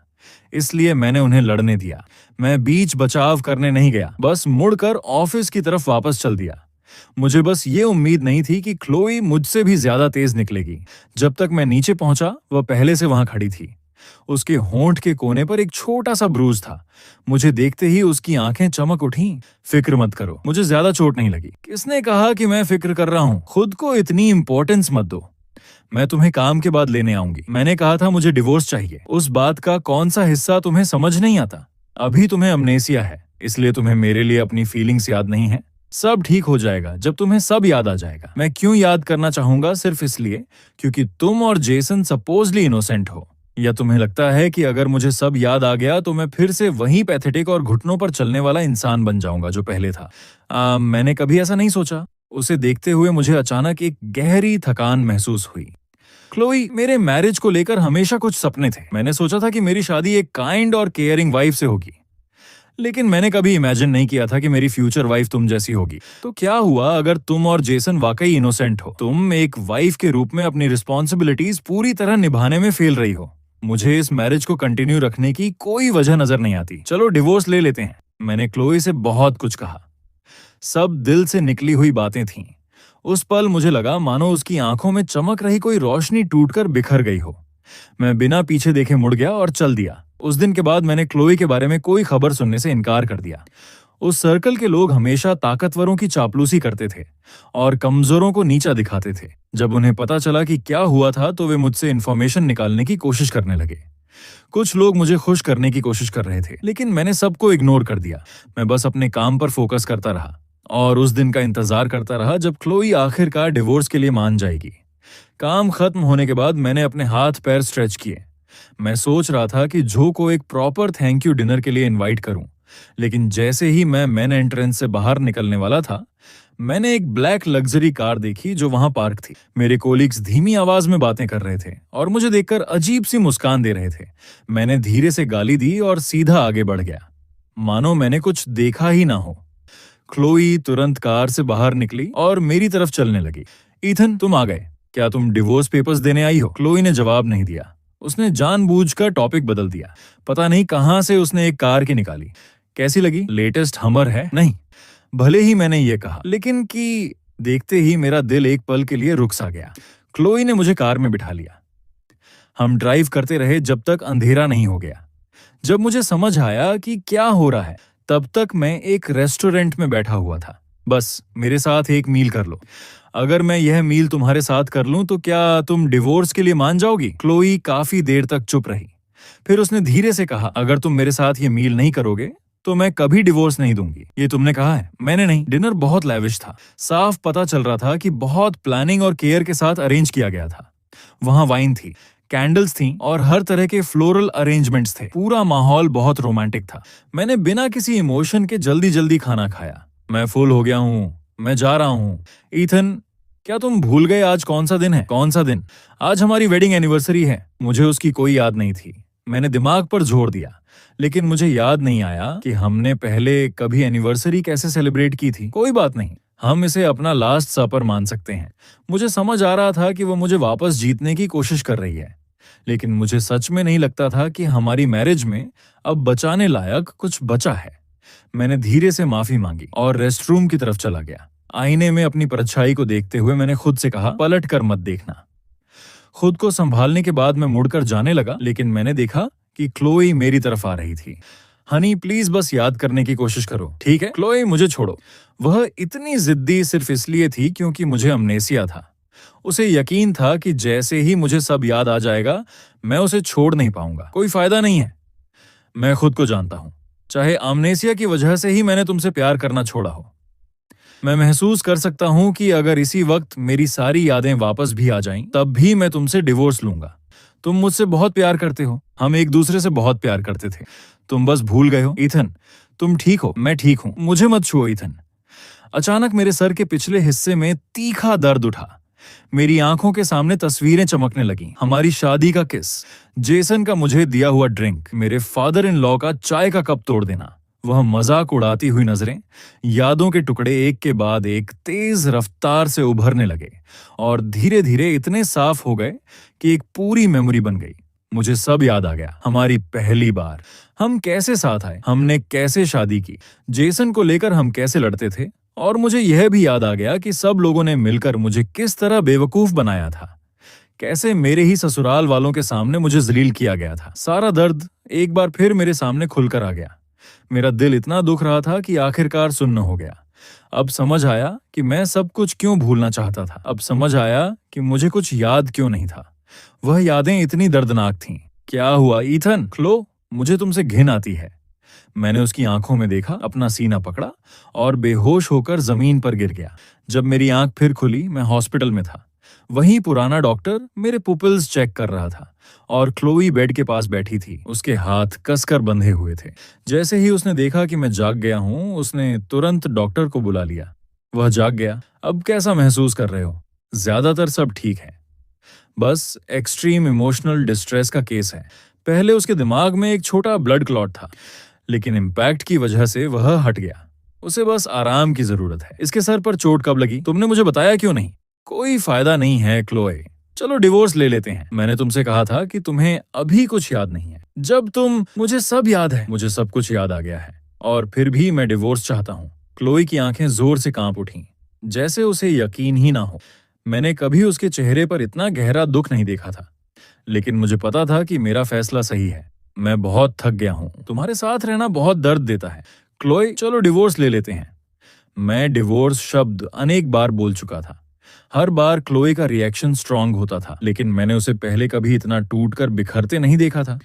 इसलिए मैंने उन्हें लड़ने दिया। मैं बीच बचाव करने नहीं गया, बस मुड़कर ऑफिस की तरफ वापस चल दिया। मुझे बस ये उम्मीद नहीं थी कि क्लोई मुझसे भी ज्यादा तेज निकलेगी। जब तक मैं नीचे पहुंचा वह पहले से वहां खड़ी थी। उसके होंठ के कोने पर एक छोटा सा ब्रूज था। मुझे देखते ही उसकी आंखें चमक उठीं। फिक्र मत करो, मुझे ज्यादा चोट नहीं लगी। किसने कहा कि मैं फिक्र कर रहा हूँ? खुद को इतनी इंपॉर्टेंस मत दो। मैं तुम्हें काम के बाद लेने आऊंगी। मैंने कहा था मुझे डिवोर्स चाहिए। उस बात का कौन सा हिस्सा तुम्हें समझ नहीं आता? अभी तुम्हें अमनेसिया है, इसलिए तुम्हें मेरे लिए अपनी फीलिंग्स याद नहीं है। सब ठीक हो जाएगा जब तुम्हें सब याद आ जाएगा। मैं क्यों याद करना चाहूंगा? सिर्फ इसलिए क्योंकि तुम और जेसन सपोजली इनोसेंट हो। या तुम्हें लगता है कि अगर मुझे सब याद आ गया तो मैं फिर से वही पैथेटिक और घुटनों पर चलने वाला इंसान बन जाऊंगा जो पहले था? मैंने कभी ऐसा नहीं सोचा। उसे देखते हुए मुझे अचानक एक गहरी थकान महसूस हुई। क्लोई, मेरे मैरिज को लेकर हमेशा कुछ सपने थे। मैंने सोचा था कि मेरी शादी एक काइंड और केयरिंग वाइफ से होगी, लेकिन मैंने कभी इमेजिन नहीं किया था कि मेरी फ्यूचर वाइफ तुम जैसी होगी। तो क्या हुआ अगर तुम और जेसन वाकई इनोसेंट हो? तुम एक वाइफ के रूप में अपनी रिस्पॉन्सिबिलिटीज पूरी तरह निभाने में फेल रही हो। मुझे इस मैरिज को कंटिन्यू रखने की कोई वजह नजर नहीं आती। चलो डिवोर्स ले लेते हैं। मैंने क्लोई से बहुत कुछ कहा। सब दिल से निकली हुई बातें थीं। उस पल मुझे लगा मानो उसकी आंखों में चमक रही कोई रोशनी टूटकर बिखर गई हो। मैं बिना पीछे देखे मुड़ गया और चल दिया। उस दिन के बाद मैंने क्लोई के बारे में कोई खबर सुनने से इनकार कर दिया। उस सर्कल के लोग हमेशा ताकतवरों की चापलूसी करते थे और कमजोरों को नीचा दिखाते थे। जब उन्हें पता चला कि क्या हुआ था तो वे मुझसे इन्फॉर्मेशन निकालने की कोशिश करने लगे। कुछ लोग मुझे खुश करने की कोशिश कर रहे थे, लेकिन मैंने सबको इग्नोर कर दिया। मैं बस अपने काम पर फोकस करता रहा और उस दिन का इंतजार करता रहा जब क्लोई आखिरकार डिवोर्स के लिए मान जाएगी। काम खत्म होने के बाद मैंने अपने हाथ पैर स्ट्रेच किए। मैं सोच रहा था कि जो को एक प्रॉपर थैंक यू डिनर के लिए इनवाइट करूं, लेकिन जैसे ही मैं मेन एंट्रेंस से बाहर निकलने वाला था, मैंने एक ब्लैक लग्जरी कार देखी जो वहां पार्क थी। मेरे कोलिग्स धीमी आवाज में बातें कर रहे थे और मुझे देखकर अजीब सी मुस्कान दे रहे थे। मैंने धीरे से गाली दी और सीधा आगे बढ़ गया, मानो मैंने कुछ देखा ही ना हो। क्लोई तुरंत कार से बाहर निकली और मेरी तरफ चलने लगी। ईथन, तुम आ गए। क्या तुम डिवोर्स पेपर्स देने आई हो? क्लोई ने जवाब नहीं दिया। उसने जानबूझकर टॉपिक बदल दिया। पता नहीं कहां से उसने एक कार की निकाली। कैसी लगी? लेटेस्ट हमर है? नहीं। भले ही मैंने ये कहा, लेकिन कि देखते ही मेरा दिल एक पल के लिए रुक सा गया। क्लोई ने मुझे कार में बिठा लिया। हम ड्राइव करते रहे जब तक अंधेरा नहीं हो गया। जब मुझे समझ आया कि क्या हो रहा है, तब तक मैं एक रेस्टोरेंट में बैठा हुआ था। बस मेरे साथ एक मील कर लो। अगर मैं यह मील तुम्हारे साथ कर लूं तो क्या तुम डिवोर्स के लिए मान जाओगी? क्लोई काफी देर तक चुप रही। फिर उसने धीरे से कहा, अगर तुम मेरे साथ ये मील नहीं करोगे तो मैं कभी डिवोर्स नहीं दूंगी। ये तुमने कहा है? मैंने नहीं। डिनर बहुत लैविश था। साफ पता चल रहा था कि बहुत प्लानिंग और केयर के साथ अरेंज किया गया था। वहां वाइन थी, कैंडल्स थीं और हर तरह के फ्लोरल अरेंजमेंट्स थे। पूरा माहौल बहुत रोमांटिक था। मैंने बिना किसी इमोशन के जल्दी जल्दी खाना खाया। मैं फुल हो गया हूँ, मैं जा रहा हूँ। ईथन, क्या तुम भूल गए आज कौन सा दिन है? कौन सा दिन? आज हमारी वेडिंग एनिवर्सरी है। मुझे उसकी कोई याद नहीं थी। मैंने दिमाग पर जोर दिया, लेकिन मुझे याद नहीं आया कि हमने पहले कभी एनिवर्सरी कैसे सेलिब्रेट की थी। कोई बात नहीं, हम इसे अपना लास्ट सपर मान सकते हैं। मुझे समझ आ रहा था कि वो मुझे वापस जीतने की कोशिश कर रही है, लेकिन मुझे सच में नहीं लगता था कि हमारी मैरिज में अब बचाने लायक कुछ बचा है। मैंने धीरे से माफी मांगी और रेस्टरूम की तरफ चला गया। आईने में अपनी परछाई को देखते हुए मैंने खुद से कहा, पलट कर मत देखना। खुद को संभालने के बाद मैं मुड़कर जाने लगा, लेकिन मैंने देखा कि क्लोई मेरी तरफ आ रही थी। हनी, प्लीज बस याद करने की कोशिश करो, ठीक है? क्लोई, मुझे छोड़ो। वह इतनी जिद्दी सिर्फ इसलिए थी क्योंकि मुझे अमनेसिया था। उसे यकीन था कि जैसे ही मुझे सब याद आ जाएगा, मैं उसे छोड़ नहीं पाऊंगा। कोई फायदा नहीं है। मैं खुद को जानता हूं, चाहे अमनेसिया की वजह से ही मैंने तुमसे प्यार करना छोड़ा हो। मैं महसूस कर सकता हूं कि अगर इसी वक्त मेरी सारी यादें वापस भी आ जाएं, तब भी मैं तुमसे डिवोर्स लूंगा। तुम मुझसे बहुत प्यार करते हो, हम एक दूसरे से बहुत प्यार करते थे। तुम बस भूल गए हो। ईथन, तुम ठीक हो? मैं ठीक हूं। मुझे मत छुओ ईथन। अचानक मेरे सर के पिछले हिस्से में तीखा दर्द उठा। मेरी आंखों के सामने तस्वीरें चमकने लगीं। हमारी शादी का किस, जेसन का मुझे दिया हुआ ड्रिंक, मेरे फादर इन लॉ का चाय का कप तोड़ देना, वह मजाक उड़ाती हुई नजरें। यादों के टुकड़े एक के बाद एक तेज रफ्तार से उभरने लगे और धीरे धीरे इतने साफ हो गए कि एक पूरी मेमोरी बन गई। मुझे सब याद आ गया। हमारी पहली बार, हम कैसे साथ आए, हमने कैसे शादी की, जेसन को लेकर हम कैसे लड़ते थे, और मुझे यह भी याद आ गया कि सब लोगों ने मिलकर मुझे किस तरह बेवकूफ बनाया था। कैसे मेरे ही ससुराल वालों के सामने मुझे जलील किया गया था। सारा दर्द एक बार फिर मेरे सामने खुलकर आ गया। मेरा दिल इतना दुख रहा था कि आखिरकार सुन्न हो गया। अब समझ आया कि मैं सब कुछ क्यों भूलना चाहता था। अब समझ आया कि मुझे कुछ याद क्यों नहीं था। वह यादें इतनी दर्दनाक थीं। क्या हुआ ईथन? क्लो, मुझे तुमसे घिन आती है। मैंने उसकी आंखों में देखा, अपना सीना पकड़ा और बेहोश होकर जमीन पर गिर गया। जब मेरी आंख फिर खुली, मैं हॉस्पिटल में था। वहीं पुराना डॉक्टर मेरे पुपिल्स चेक कर रहा था और क्लोई बेड के पास बैठी थी। उसके हाथ कसकर बंधे हुए थे। जैसे ही उसने देखा कि मैं जाग गया हूं, उसने तुरंत डॉक्टर को बुला लिया। वह जाग गया। अब कैसा महसूस कर रहे हो? ज्यादातर सब ठीक है, बस एक्सट्रीम इमोशनल डिस्ट्रेस का केस है। पहले उसके दिमाग में एक छोटा ब्लड क्लॉट था, लेकिन इम्पैक्ट की वजह से वह हट गया। उसे बस आराम की जरूरत है। इसके सर पर चोट कब लगी? तुमने मुझे बताया क्यों नहीं? कोई फायदा नहीं है क्लोए, चलो डिवोर्स ले लेते हैं। मैंने तुमसे कहा था कि तुम्हें अभी कुछ याद नहीं है। जब तुम, मुझे सब याद है। मुझे सब कुछ याद आ गया है और फिर भी मैं डिवोर्स चाहता हूँ। क्लोई की आंखें जोर से कांप उठीं, जैसे उसे यकीन ही ना हो। मैंने कभी उसके चेहरे पर इतना गहरा दुख नहीं देखा था, लेकिन मुझे पता था कि मेरा फैसला सही है। मैं बहुत थक गया हूँ। तुम्हारे साथ रहना बहुत दर्द देता है। क्लोई, चलो डिवोर्स ले लेते हैं। मैं डिवोर्स शब्द अनेक बार बोल चुका था। हर बार क्लोई का रिएक्शन स्ट्रांग होता था, लेकिन मैंने उसे पहले कभी इतना टूटकर बिखरते नहीं देखा था।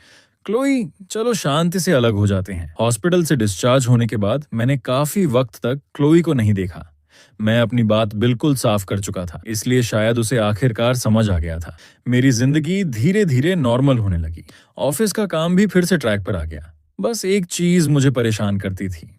क्लोई, चलो शांति से अलग हो जाते हैं। हॉस्पिटल से डिस्चार्ज होने के बाद मैंने काफी वक्त तक क्लोई को नहीं देखा। मैं अपनी बात बिल्कुल साफ कर चुका था, इसलिए शायद उसे आखिरकार समझ आ गया था। मेरी जिंदगी धीरे धीरे नॉर्मल होने लगी। ऑफिस का काम भी फिर से ट्रैक पर आ गया। बस एक चीज मुझे परेशान करती थी,